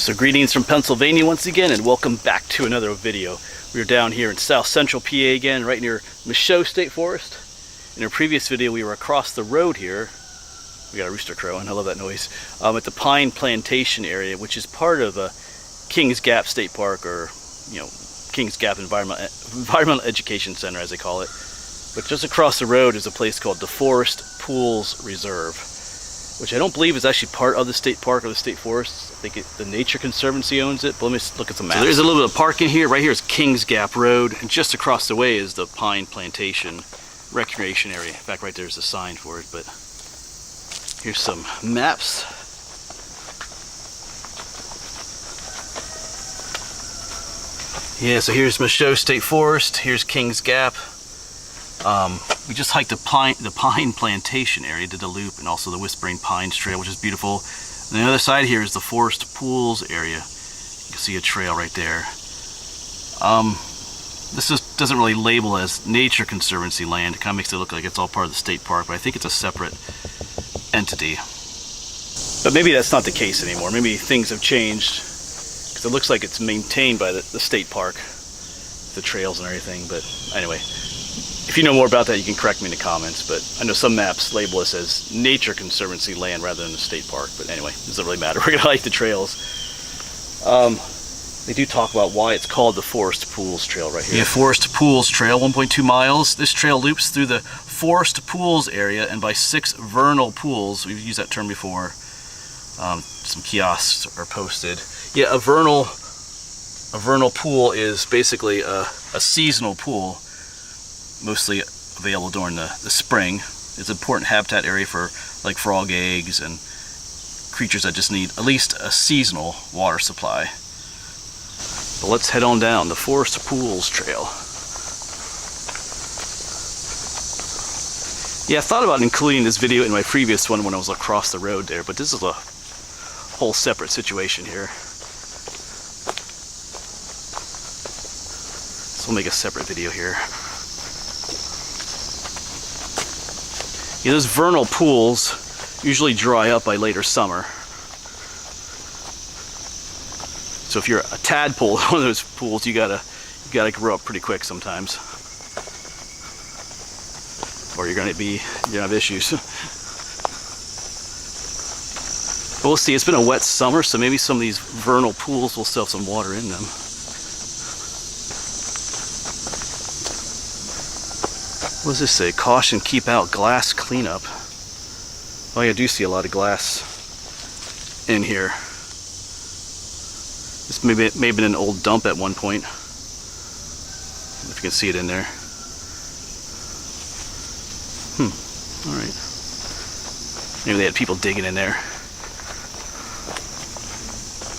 So greetings from Pennsylvania once again, and welcome back to another video. We're down here in south central PA again, right near Michaud State Forest. In our previous video we were across the road here. We got a rooster crowing, I love that noise. At the Pine Plantation area, which is part of Kings Gap State Park, or Kings Gap Environmental Education Center as they call it. But just across the road is a place called the Forest Pools Reserve, which I don't believe is actually part of the state park or the state forest. I think the Nature Conservancy owns it, but let me look at the map. So there's a little bit of parking here. Right here is Kings Gap Road, and just across the way is the Pine Plantation Recreation Area. In fact, right there's a sign for it, but here's some maps. Yeah, so here's Michaud State Forest, here's Kings Gap. We just hiked the Pine Plantation area, did the loop, and also the Whispering Pines Trail, which is beautiful. And the other side here is the Forest Pools area. You can see a trail right there. This doesn't really label as Nature Conservancy land. It kind of makes it look like it's all part of the state park, but I think it's a separate entity. But maybe that's not the case anymore. Maybe things have changed, because it looks like it's maintained by the state park, the trails and everything. But anyway, if you know more about that, you can correct me in the comments, but I know some maps label this as Nature Conservancy land rather than the state park. But anyway, it doesn't really matter. We're going to hike the trails. They do talk about why it's called the Forest Pools Trail right here. Yeah, Forest Pools Trail, 1.2 miles. This trail loops through the Forest Pools area and by 6 vernal pools. We've used that term before. Some kiosks are posted. Yeah, a vernal pool is basically a seasonal pool, mostly available during the spring. It's an important habitat area for like frog eggs and creatures that just need at least a seasonal water supply. But let's head on down the Forest Pools Trail. Yeah, I thought about including this video in my previous one when I was across the road there, but this is a whole separate situation here. So we'll make a separate video here. Yeah, those vernal pools usually dry up by later summer. So if you're a tadpole in one of those pools, you gotta grow up pretty quick sometimes, or you're gonna have issues. But we'll see. It's been a wet summer, so maybe some of these vernal pools will still have some water in them. What does this say? Caution, keep out, glass cleanup. Oh yeah, I do see a lot of glass in here. This may have been an old dump at one point. If you can see it in there. Alright. Maybe they had people digging in there.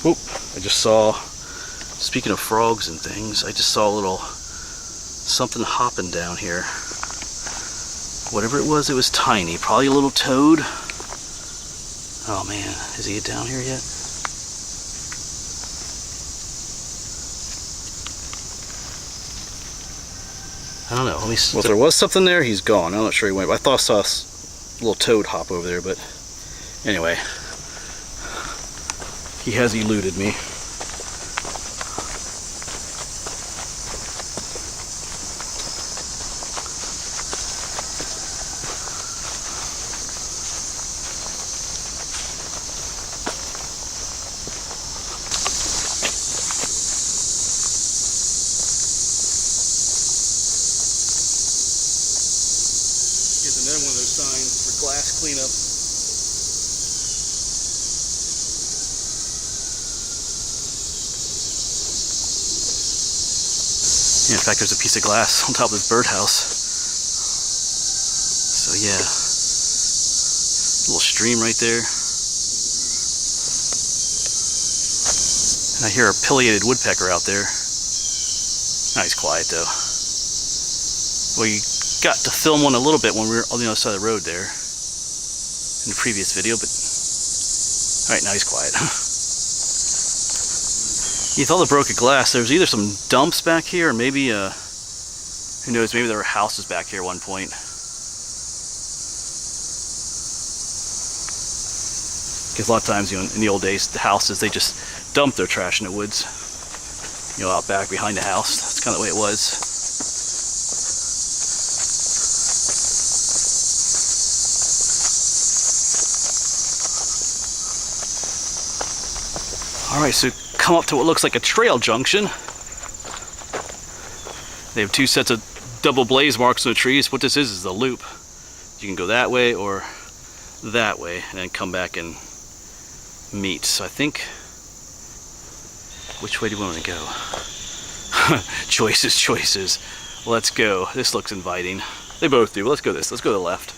Oop, I just saw, speaking of frogs and things, I just saw a little something hopping down here. Whatever it was tiny. Probably a little toad. Oh man, is he down here yet? I don't know. Let me see. Well, if there was something there, he's gone. I'm not sure he went. I thought I saw a little toad hop over there, but anyway. He has eluded me. Here's another one of those signs for glass cleanup. Yeah, in fact, there's a piece of glass on top of this birdhouse. So yeah, a little stream right there. And I hear a pileated woodpecker out there. Now he's quiet though. We got to film one a little bit when we were on the other side of the road there in the previous video, but alright, now he's quiet. With all the broken glass, there's either some dumps back here, or maybe, who knows, maybe there were houses back here at one point. Because a lot of times, in the old days, the houses, they just dump their trash in the woods. You know, out back behind the house. That's kind of the way it was. Alright, so come up to what looks like a trail junction. They have two sets of double blaze marks on the trees. What this is the loop. You can go that way or that way and then come back and meet. So I think, which way do we want to go? Choices. Let's go. This looks inviting. They both do. Let's go this. Let's go to the left.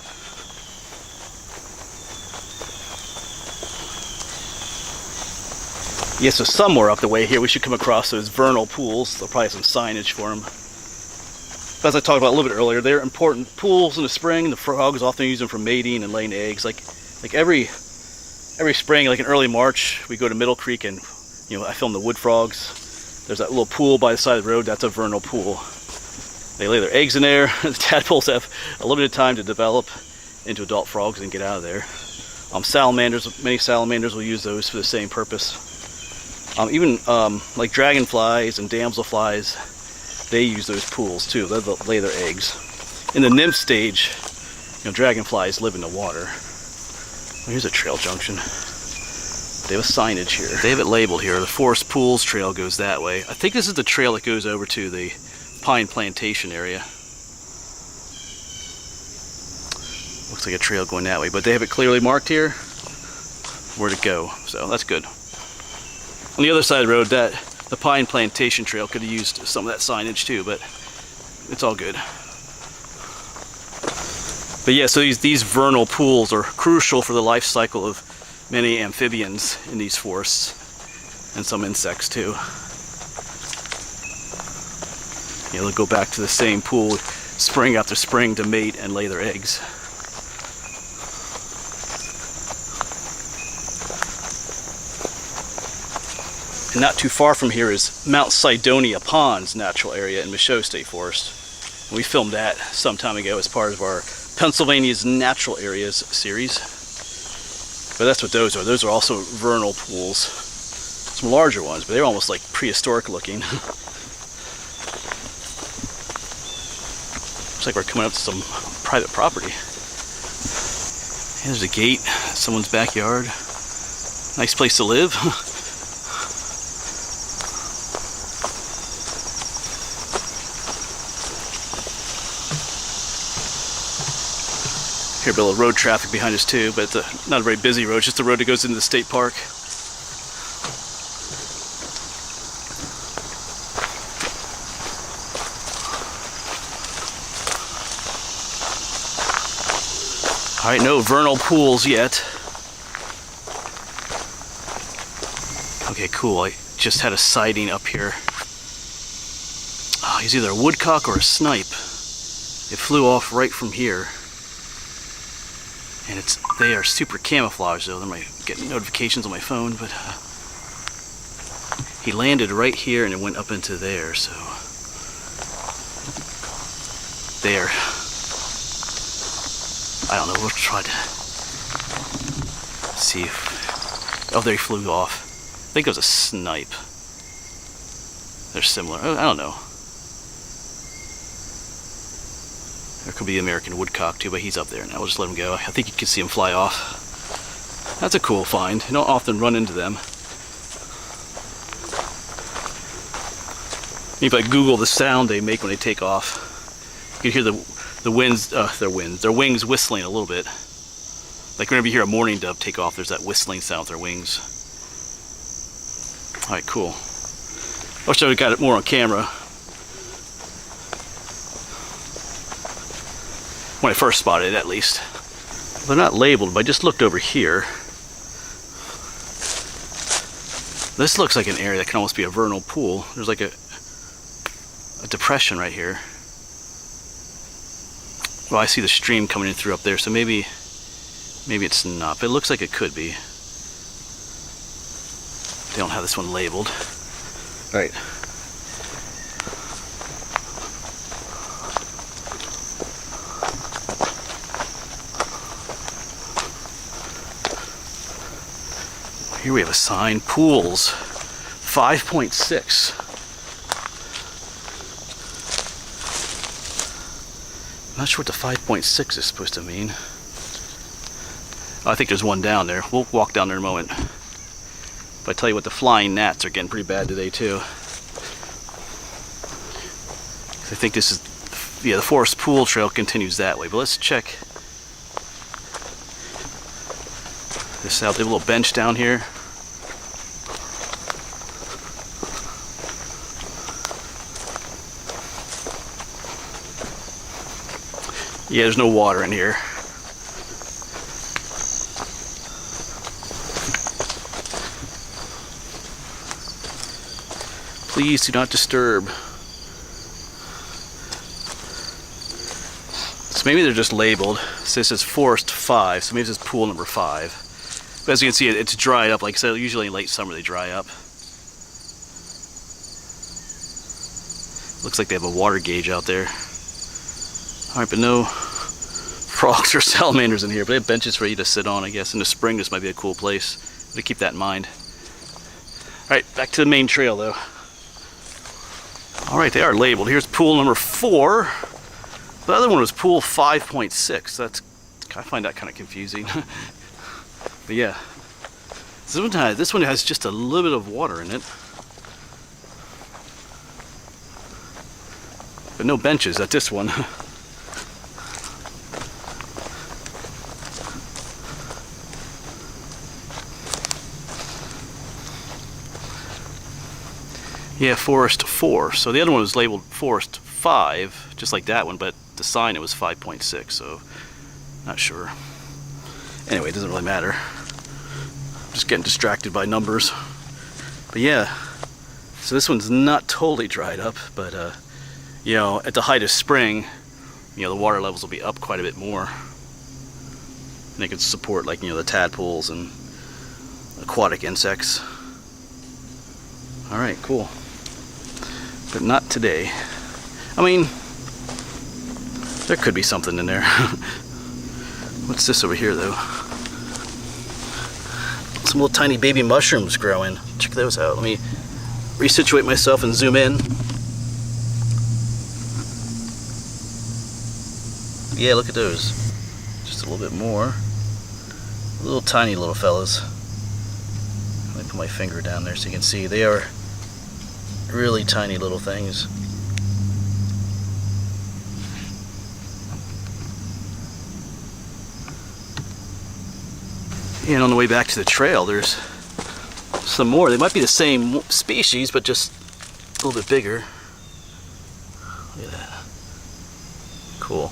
Yeah, so somewhere up the way here we should come across those vernal pools. They'll probably have some signage for them. As I talked about a little bit earlier, they're important pools in the spring. The frogs often use them for mating and laying eggs. Like every spring, like in early March, we go to Middle Creek and, you know, I film the wood frogs. There's that little pool by the side of the road. That's a vernal pool. They lay their eggs in there. The tadpoles have a limited time to develop into adult frogs and get out of there. Salamanders, many salamanders will use those for the same purpose. Even like dragonflies and damselflies, they use those pools too. They'll lay their eggs. In the nymph stage, you know, dragonflies live in the water. Oh, here's a trail junction. They have a signage here. They have it labeled here. The Forest Pools Trail goes that way. I think this is the trail that goes over to the pine plantation area. Looks like a trail going that way, but they have it clearly marked here where to go. So that's good. On the other side of the road, the pine plantation trail could have used some of that signage too, but it's all good. But yeah, so these vernal pools are crucial for the life cycle of many amphibians in these forests, and some insects too. Yeah, they'll go back to the same pool spring after spring to mate and lay their eggs. And not too far from here is Mount Cydonia Ponds natural area in Michaud State Forest. And we filmed that some time ago as part of our Pennsylvania's Natural Areas series. But that's what those are. Those are also vernal pools. Some larger ones, but they're almost like prehistoric looking. Looks like we're coming up to some private property. There's a gate, someone's backyard. Nice place to live. Here, a bit of road traffic behind us too, but it's not a very busy road, it's just a road that goes into the state park. Alright, no vernal pools yet. Okay, cool. I just had a sighting up here. Oh, he's either a woodcock or a snipe. It flew off right from here. And they are super camouflaged though. I might get notifications on my phone, but he landed right here and it went up into there, so there. I don't know, we'll try to see if, oh, there he flew off. I think it was a snipe. They're similar. I don't know. There could be American woodcock too, but he's up there now. We'll just let him go. I think you can see him fly off. That's a cool find. You don't often run into them. If I Google the sound they make when they take off, you can hear their wings whistling a little bit. Like whenever you hear a mourning dove take off, there's that whistling sound with their wings. All right, cool. I wish I would have got it more on camera. When I first spotted it, at least. They're not labeled, but I just looked over here. This looks like an area that can almost be a vernal pool. There's like a depression right here. Well, I see the stream coming in through up there, so maybe it's not, but it looks like it could be. They don't have this one labeled. All right. Here we have a sign, pools. 5.6. I'm not sure what the 5.6 is supposed to mean. Oh, I think there's one down there. We'll walk down there in a moment. But I tell you what, the flying gnats are getting pretty bad today too. I think this is, yeah, the forest pool trail continues that way. But let's check this out. They have a little bench down here. Yeah, there's no water in here. Please do not disturb. So maybe they're just labeled. So this is Forest 5, so maybe this is pool number 5. But as you can see, it's dried up. Like I said, usually in late summer they dry up. Looks like they have a water gauge out there. Alright, but no frogs or salamanders in here. But they have benches for you to sit on, I guess. In the spring, this might be a cool place. But keep that in mind. Alright, back to the main trail though. Alright, they are labeled. Here's pool number 4. The other one was pool 5.6. That's, I find that kind of confusing. But yeah, this one has just a little bit of water in it. But no benches at this one. Yeah, Forest 4. So the other one was labeled Forest 5, just like that one, but the sign it was 5.6, so not sure. Anyway, it doesn't really matter. I'm just getting distracted by numbers. But yeah, so this one's not totally dried up, but you know, at the height of spring, you know, the water levels will be up quite a bit more. And they can support, like, you know, the tadpoles and aquatic insects. Alright, cool. But not today. I mean, there could be something in there. What's this over here, though? Some little tiny baby mushrooms growing. Check those out. Let me resituate myself and zoom in. Yeah, look at those. Just a little bit more. Little tiny little fellas. Let me put my finger down there so you can see. They are really tiny little things. And on the way back to the trail, there's some more. They might be the same species, but just a little bit bigger. Look at that. Cool.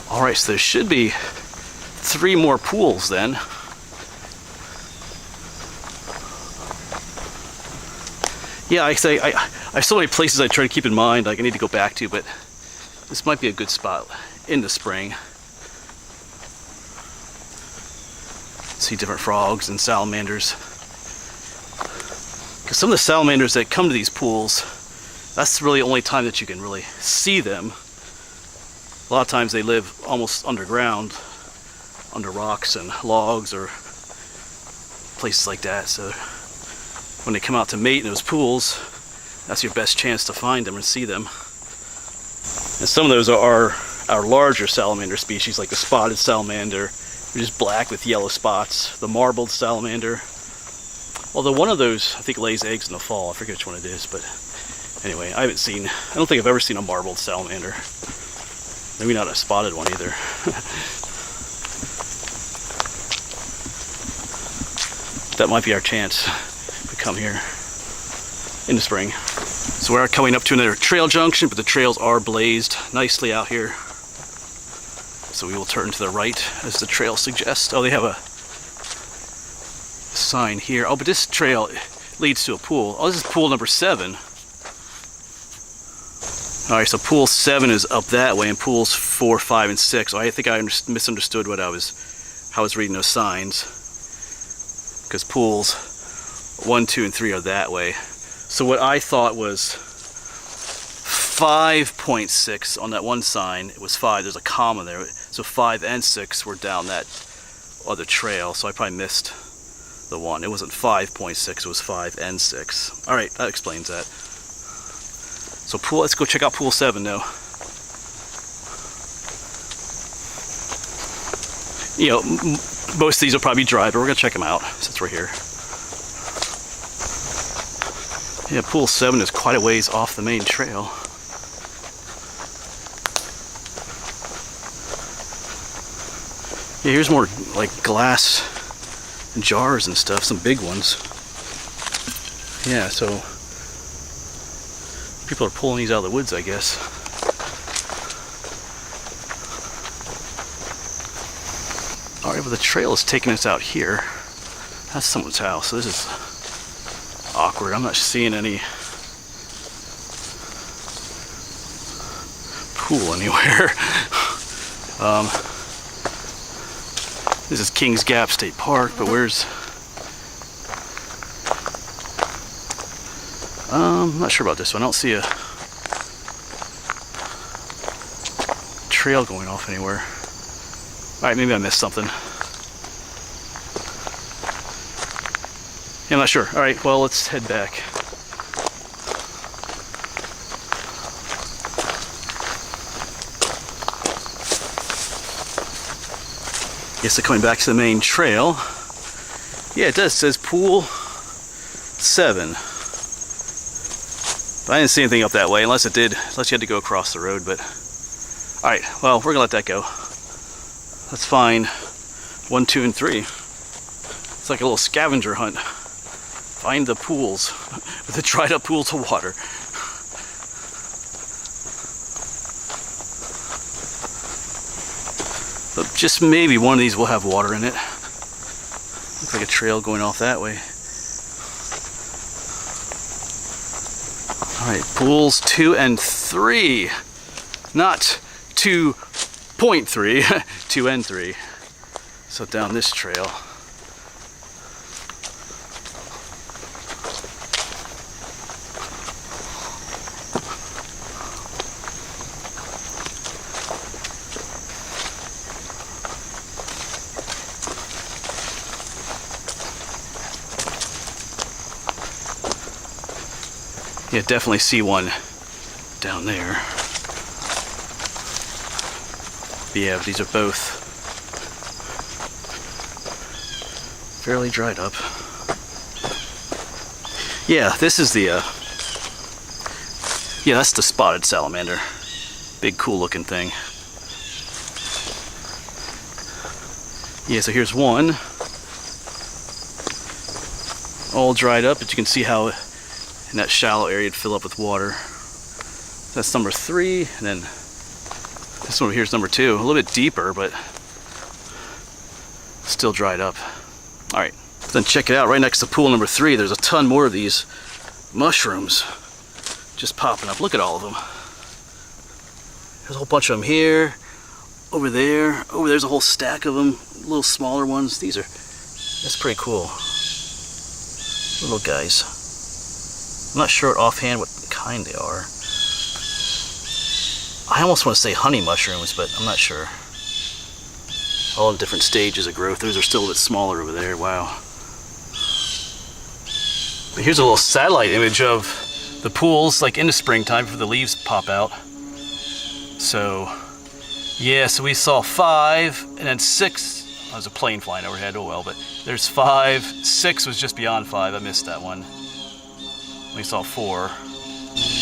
Alright, so there should be 3 more pools then. Yeah, I have so many places I try to keep in mind, like I need to go back to, but this might be a good spot in the spring. See different frogs and salamanders. Because some of the salamanders that come to these pools, that's really the only time that you can really see them. A lot of times they live almost underground, under rocks and logs or places like that. So when they come out to mate in those pools, that's your best chance to find them and see them. And some of those are our larger salamander species, like the spotted salamander, which is black with yellow spots, the marbled salamander. Although one of those, I think, lays eggs in the fall. I forget which one it is, but anyway, I don't think I've ever seen a marbled salamander. Maybe not a spotted one either. That might be our chance to come here in the spring. So we're coming up to another trail junction, but the trails are blazed nicely out here. So we will turn to the right as the trail suggests. Oh, they have a sign here. Oh, but this trail leads to a pool. Oh, this is pool number 7. Alright, so pool 7 is up that way, and pools 4, 5, and 6. Oh, I think I misunderstood how I was reading those signs. Because pools 1, 2, and 3 are that way. So what I thought was 5.6 on that one sign, it was 5. There's a comma there. So 5 and 6 were down that other trail. So I probably missed the 1. It wasn't 5.6, it was 5 and 6. All right, that explains that. So let's go check out pool 7 now. You know, most of these will probably be dry, but we're gonna check them out since we're here. Yeah, pool 7 is quite a ways off the main trail. Yeah, here's more like glass jars and stuff, some big ones. Yeah, so people are pulling these out of the woods, I guess. Alright, well the trail is taking us out here. That's someone's house, so this is awkward. I'm not seeing any pool anywhere. This is Kings Gap State Park, but where's... I'm not sure about this one. I don't see a trail going off anywhere. Alright, maybe I missed something. Yeah, I'm not sure. Alright, well, let's head back. Yes, so coming back to the main trail. Yeah, it does. It says pool 7. But I didn't see anything up that way, unless it did, unless you had to go across the road, but... Alright, well, we're gonna let that go. Let's find 1, 2, and 3. It's like a little scavenger hunt. Find the pools with the dried up pools of water. But just maybe one of these will have water in it. Looks like a trail going off that way. Alright, pools 2 and 3. Not 2.3, 2 and 3. So down this trail. Yeah, definitely see one down there. But yeah, these are both fairly dried up. Yeah, this is the, yeah, that's the spotted salamander. Big, cool looking thing. Yeah, so here's one. All dried up, but you can see how in that shallow area it'd fill up with water. That's number 3, and then this one over here is number 2. A little bit deeper, but still dried up. Alright, then check it out. Right next to pool number 3, there's a ton more of these mushrooms just popping up. Look at all of them. There's a whole bunch of them here, over there. Oh, there's a whole stack of them, little smaller ones. These are, that's pretty cool. Little guys. I'm not sure offhand what kind they are. I almost want to say honey mushrooms, but I'm not sure. All in different stages of growth. Those are still a bit smaller over there. Wow. But here's a little satellite image of the pools, like in the springtime, before the leaves pop out. So, yeah, so we saw 5, and then 6. Oh, there's a plane flying overhead, oh well, but there's 5. 6 was just beyond 5. I missed that one. We saw 4.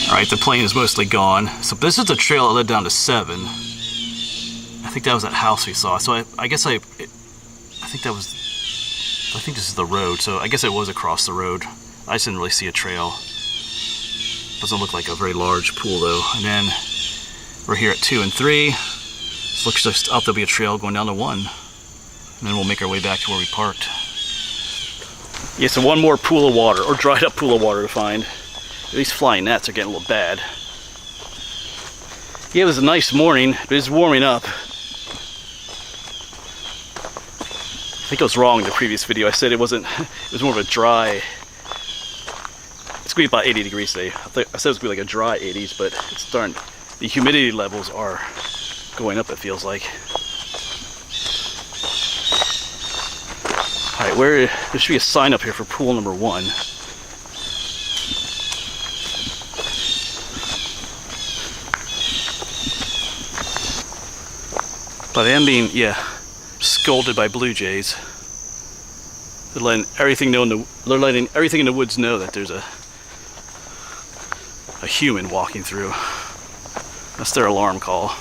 Alright, the plane is mostly gone. So this is the trail that led down to 7. I think that was that house we saw. So I guess I think that was, I think this is the road. So I guess it was across the road. I just didn't really see a trail. Doesn't look like a very large pool though. And then we're here at 2 and 3. This looks just up, there'll be a trail going down to 1. And then we'll make our way back to where we parked. Yeah, so one more pool of water, or dried up pool of water to find. These flying gnats are getting a little bad. Yeah, it was a nice morning, but it's warming up. I think I was wrong in the previous video. I said it wasn't, it was more of a dry, it's gonna be about 80 degrees today. I said it was gonna be like a dry 80s, but it's starting, the humidity levels are going up, it feels like. Alright, where there should be a sign up here for pool number 1. But I am being, scolded by blue jays. They're letting everything in the woods know that there's a human walking through. That's their alarm call.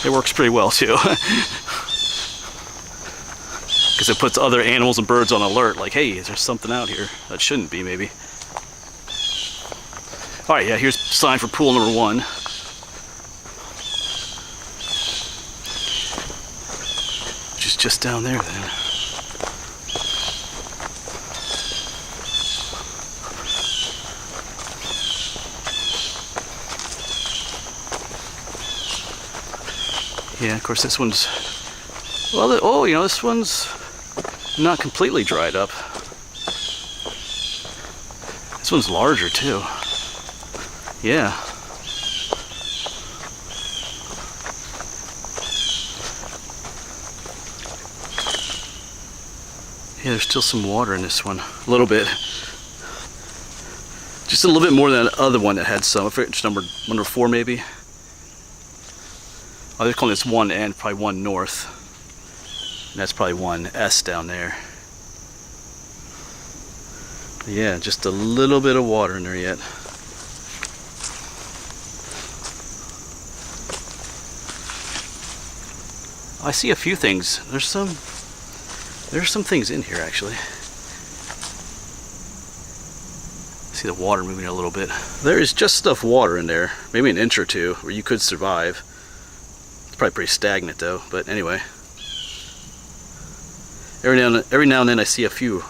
It works pretty well too. Because it puts other animals and birds on alert, like, hey, is there something out here that shouldn't be, maybe. Alright, yeah, here's a sign for pool number 1. Which is just down there then. Yeah, of course this one's, well, oh, you know, this one's not completely dried up. This one's larger too. Yeah. Yeah, there's still some water in this one. A little bit. Just a little bit more than the other one that had some. I forget which number 4 maybe. Oh, they're calling this 1N, probably 1 north. And that's probably 1S down there. Yeah, just a little bit of water in there yet. I see a few things. There's some things in here actually. See the water moving a little bit. There is just enough water in there, maybe an inch or two, where you could survive. It's probably pretty stagnant though, but anyway. Every now and then I see a few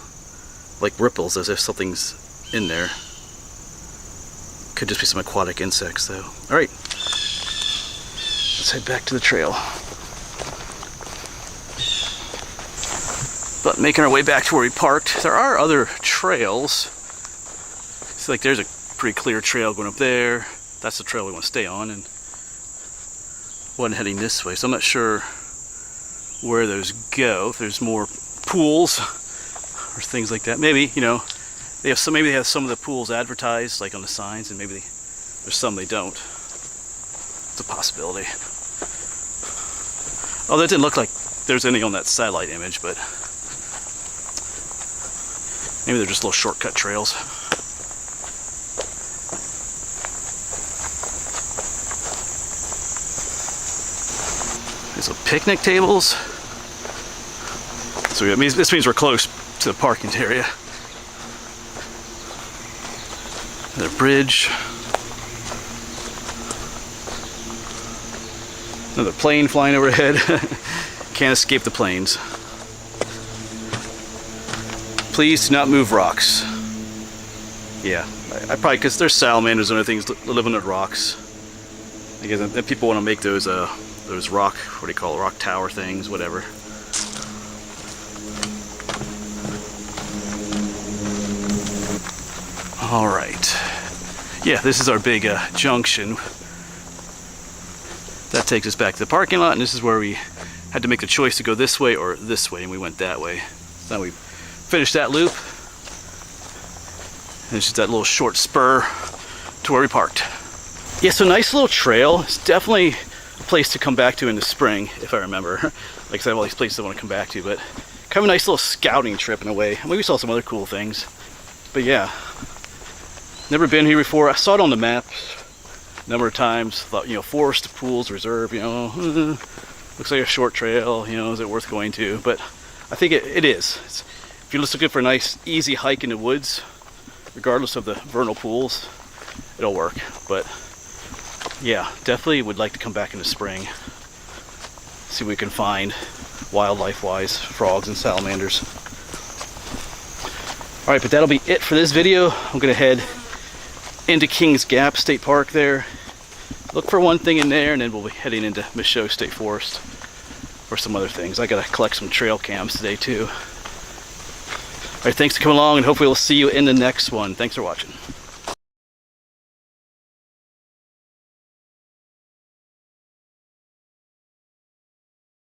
like ripples as if something's in there. Could just be some aquatic insects though. Alright, let's head back to the trail. But making our way back to where we parked, there are other trails. It's like there's a pretty clear trail going up there. That's the trail we want to stay on, and one heading this way. So I'm not sure where those go. If there's more pools or things like that, maybe, you know, they have some. Maybe they have some of the pools advertised, like on the signs, and maybe there's some they don't. It's a possibility. Oh, that didn't look like there's any on that satellite image, but maybe they're just little shortcut trails. There's some picnic tables. So this means we're close to the parking area. Another bridge. Another plane flying overhead. Can't escape the planes. Please do not move rocks. Yeah, I probably, because there's salamanders and other things living on rocks. I guess and people want to make those rock, what do you call it, rock tower things, whatever. All right. Yeah, this is our big junction. That takes us back to the parking lot, and this is where we had to make the choice to go this way or this way, and we went that way. So now we finished that loop, and it's just that little short spur to where we parked. Yeah, so nice little trail. It's definitely a place to come back to in the spring, if I remember. Like I said, I have all these places I want to come back to, but kind of a nice little scouting trip in a way. Maybe we saw some other cool things, but yeah. Never been here before. I saw it on the map a number of times. Thought, you know, forest, pools, reserve, you know, looks like a short trail, you know, is it worth going to? But I think it is. If you're just looking for a nice, easy hike in the woods, regardless of the vernal pools, it'll work. But yeah, definitely would like to come back in the spring. See what we can find, wildlife-wise, frogs and salamanders. All right, but that'll be it for this video. I'm gonna head into Kings Gap State Park there. Look for one thing in there, and then we'll be heading into Michaud State Forest for some other things. I gotta collect some trail cams today too. All right, thanks for coming along, and hopefully we'll see you in the next one. Thanks for watching.